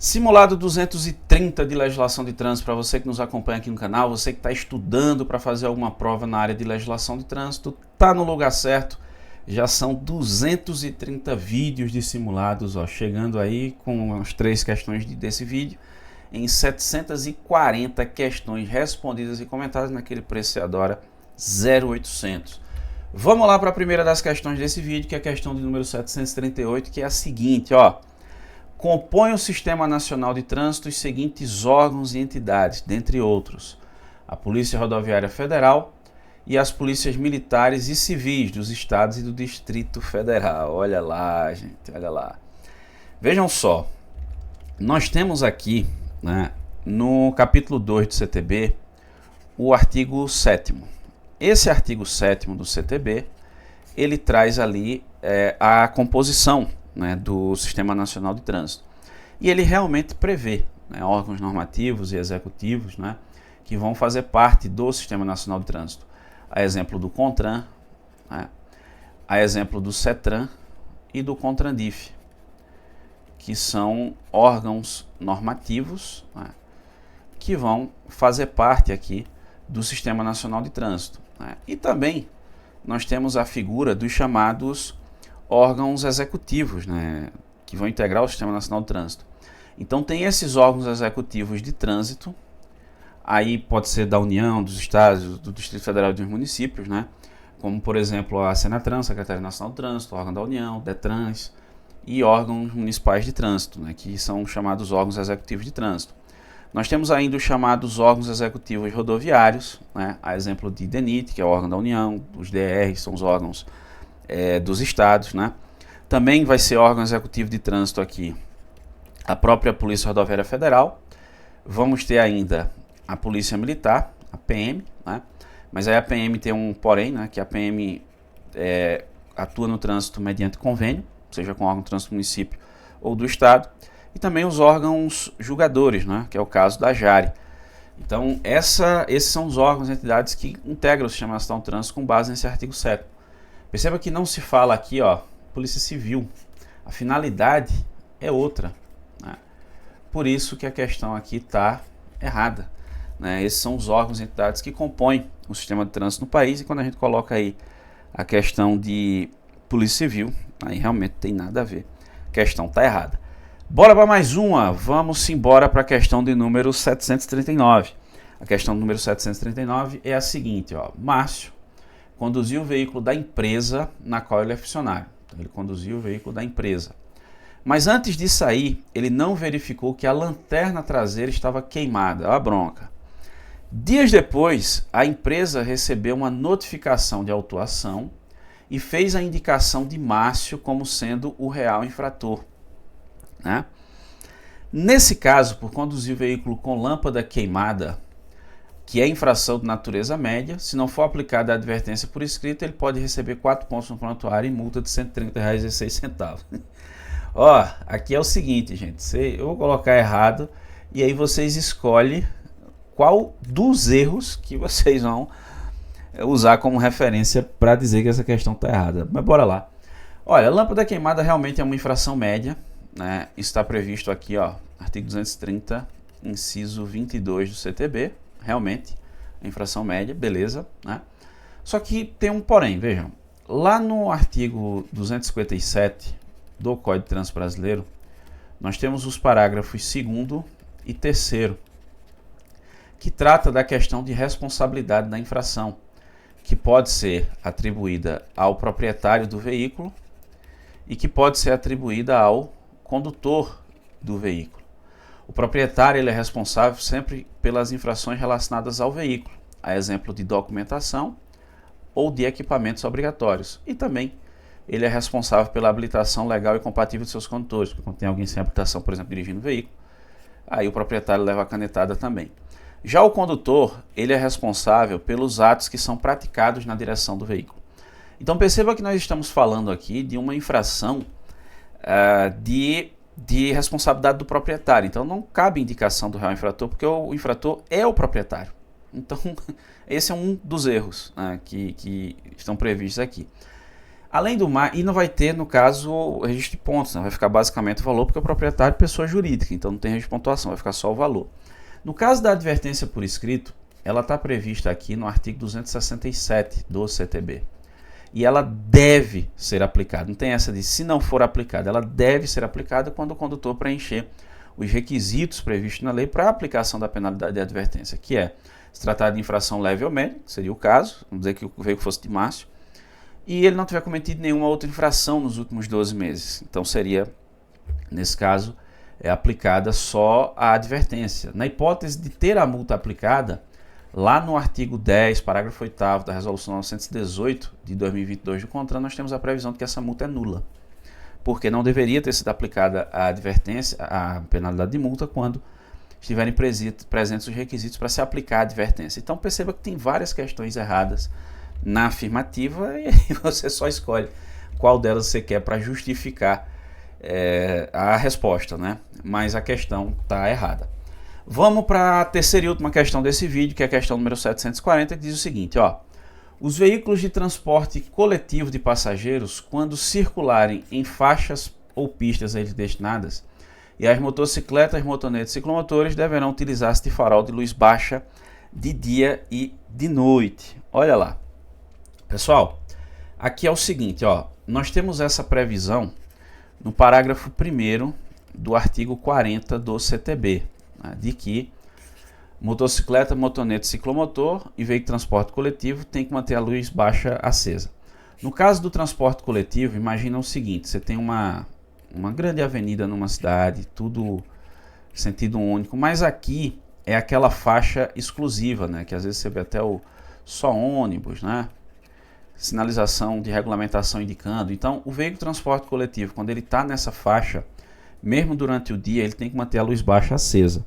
Simulado 230 de legislação de trânsito para você que nos acompanha aqui no canal, você que está estudando para fazer alguma prova na área de legislação de trânsito, está no lugar certo. Já são 230 vídeos de simulados, ó, chegando aí com as 3 questões desse vídeo, em 740 questões respondidas e comentadas naquele preço que você adora, 0800. Vamos lá para a primeira das questões desse vídeo, que é a questão de número 738, que é a seguinte, ó. Compõe o Sistema Nacional de Trânsito os seguintes órgãos e entidades, dentre outros: a Polícia Rodoviária Federal e as polícias militares e civis dos estados e do Distrito Federal. Olha lá, gente, olha lá. Vejam só, nós temos aqui, né, no capítulo 2 do CTB, o artigo 7º. Esse artigo 7º do CTB, ele traz ali a composição, né, do Sistema Nacional de Trânsito. E ele realmente prevê, né, órgãos normativos e executivos, né, que vão fazer parte do Sistema Nacional de Trânsito. A exemplo do CONTRAN, né, a exemplo do CETRAN e do CONTRANDIF, que são órgãos normativos, né, que vão fazer parte aqui do Sistema Nacional de Trânsito, né. E também nós temos a figura dos chamados órgãos executivos, né, que vão integrar o Sistema Nacional de Trânsito. Então tem esses órgãos executivos de trânsito, aí pode ser da União, dos estados, do Distrito Federal e dos municípios, né, como por exemplo a Senatran, Secretaria Nacional de Trânsito, órgão da União, DETRANS e órgãos municipais de trânsito, né, que são chamados órgãos executivos de trânsito. Nós temos ainda os chamados órgãos executivos rodoviários, né, a exemplo de DENIT, que é o órgão da União, os DRs são os órgãos dos estados, né? Também vai ser órgão executivo de trânsito aqui a própria Polícia Rodoviária Federal. Vamos ter ainda a Polícia Militar, a PM, né? Mas aí a PM tem um porém, né? Que a PM atua no trânsito mediante convênio, seja com órgão de trânsito do município ou do estado, e também os órgãos julgadores, né? Que é o caso da JARE. Então esses são os órgãos e entidades que integram o Sistema Nacional de Trânsito com base nesse artigo 7º. Perceba que não se fala aqui, ó, Polícia Civil. A finalidade é outra, né? Por isso que a questão aqui está errada, né? Esses são os órgãos e entidades que compõem o sistema de trânsito no país, e quando a gente coloca aí a questão de Polícia Civil, aí realmente tem nada a ver. A questão está errada. Bora para mais uma. Vamos embora para a questão de número 739. A questão do número 739 é a seguinte, ó. Márcio conduziu o veículo da empresa na qual ele é funcionário. Então, ele conduziu o veículo da empresa. Mas antes de sair, ele não verificou que a lanterna traseira estava queimada. Olha a bronca. Dias depois, a empresa recebeu uma notificação de autuação e fez a indicação de Márcio como sendo o real infrator, né? Nesse caso, por conduzir o veículo com lâmpada queimada, que é infração de natureza média, se não for aplicada a advertência por escrito, ele pode receber 4 pontos no prontuário e multa de R$ 130,06. Ó, aqui é o seguinte, gente, eu vou colocar errado e aí vocês escolhem qual dos erros que vocês vão usar como referência para dizer que essa questão está errada. Mas bora lá. Olha, lâmpada queimada realmente é uma infração média, né? Está previsto aqui, ó, artigo 230, inciso 22 do CTB. Realmente, a infração média, beleza, né? Só que tem um porém, vejam. Lá no artigo 257 do Código de Trânsito Brasileiro, nós temos os parágrafos 2º e 3º, que trata da questão de responsabilidade da infração, que pode ser atribuída ao proprietário do veículo e que pode ser atribuída ao condutor do veículo. O proprietário ele é responsável sempre pelas infrações relacionadas ao veículo, a exemplo de documentação ou de equipamentos obrigatórios. E também ele é responsável pela habilitação legal e compatível de seus condutores. Quando tem alguém sem habilitação, por exemplo, dirigindo o veículo, aí o proprietário leva a canetada também. Já o condutor, ele é responsável pelos atos que são praticados na direção do veículo. Então perceba que nós estamos falando aqui de uma infração de responsabilidade do proprietário. Então não cabe indicação do real infrator, porque o infrator é o proprietário. Então esse é um dos erros, né, que estão previstos aqui. Além do mais, e não vai ter, no caso, o registro de pontos, né? Vai ficar basicamente o valor, porque o proprietário é pessoa jurídica, então não tem registro de pontuação, vai ficar só o valor. No caso da advertência por escrito, ela está prevista aqui no artigo 267 do CTB. E ela deve ser aplicada, não tem essa de se não for aplicada, ela deve ser aplicada quando o condutor preencher os requisitos previstos na lei para a aplicação da penalidade de advertência, que é se tratar de infração leve ou média, que seria o caso, vamos dizer que o veículo fosse de Márcio, e ele não tiver cometido nenhuma outra infração nos últimos 12 meses. Então seria, nesse caso, aplicada só a advertência. Na hipótese de ter a multa aplicada, lá no artigo 10, parágrafo 8º da Resolução 918 de 2022 do CONTRAN, nós temos a previsão de que essa multa é nula, porque não deveria ter sido aplicada a advertência, a penalidade de multa, quando estiverem presentes os requisitos para se aplicar a advertência. Então perceba que tem várias questões erradas na afirmativa e você só escolhe qual delas você quer para justificar a resposta, né? Mas a questão está errada. Vamos para a terceira e última questão desse vídeo, que é a questão número 740, que diz o seguinte, ó: os veículos de transporte coletivo de passageiros, quando circularem em faixas ou pistas a eles destinadas, e as motocicletas, motonetas e ciclomotores deverão utilizar-se de farol de luz baixa de dia e de noite. Olha lá. Pessoal, aqui é o seguinte, ó, nós temos essa previsão no parágrafo 1º do artigo 40 do CTB, né, de que motocicleta, motoneta, ciclomotor e veículo de transporte coletivo tem que manter a luz baixa acesa. No caso do transporte coletivo, imagina o seguinte, você tem uma grande avenida numa cidade, tudo sentido único, mas aqui é aquela faixa exclusiva, né, que às vezes você vê até o só ônibus, né, sinalização de regulamentação indicando. Então, o veículo de transporte coletivo, quando ele está nessa faixa, mesmo durante o dia, ele tem que manter a luz baixa acesa.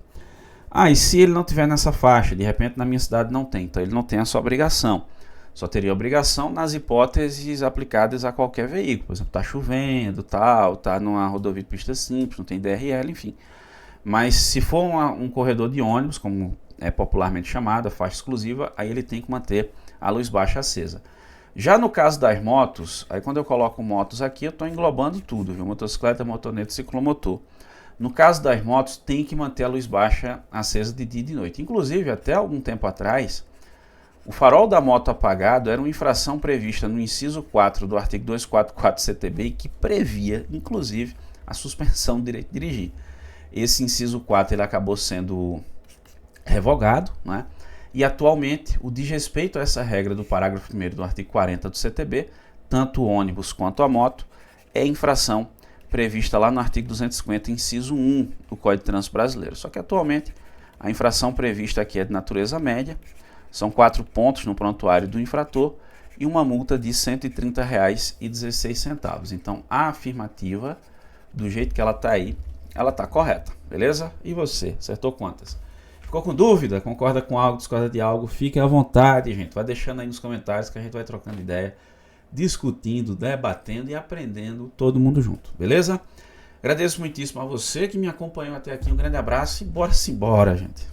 E se ele não tiver nessa faixa, de repente na minha cidade não tem, então ele não tem essa obrigação. Só teria obrigação nas hipóteses aplicadas a qualquer veículo. Por exemplo, está chovendo, está numa rodovia de pista simples, não tem DRL, enfim. Mas se for um corredor de ônibus, como é popularmente chamado, a faixa exclusiva, aí ele tem que manter a luz baixa acesa. Já no caso das motos, aí quando eu coloco motos aqui, eu estou englobando tudo, viu? Motocicleta, motoneta, ciclomotor. No caso das motos, tem que manter a luz baixa acesa de dia e de noite. Inclusive, até algum tempo atrás, o farol da moto apagado era uma infração prevista no inciso 4 do artigo 244 CTB, que previa, inclusive, a suspensão do direito de dirigir. Esse inciso 4 ele acabou sendo revogado, né? E atualmente, o desrespeito a essa regra do parágrafo 1º do artigo 40 do CTB, tanto o ônibus quanto a moto, é infração prevista lá no artigo 250, inciso 1 do Código de Trânsito Brasileiro. Só que atualmente, a infração prevista aqui é de natureza média, são 4 pontos no prontuário do infrator e uma multa de R$ 130,16. Então, a afirmativa, do jeito que ela está aí, ela está correta, beleza? E você, acertou quantas? Ficou com dúvida? Concorda com algo, discorda de algo? Fique à vontade, gente. Vai deixando aí nos comentários que a gente vai trocando ideia, discutindo, debatendo e aprendendo todo mundo junto, beleza? Agradeço muitíssimo a você que me acompanhou até aqui. Um grande abraço e bora-se embora, gente.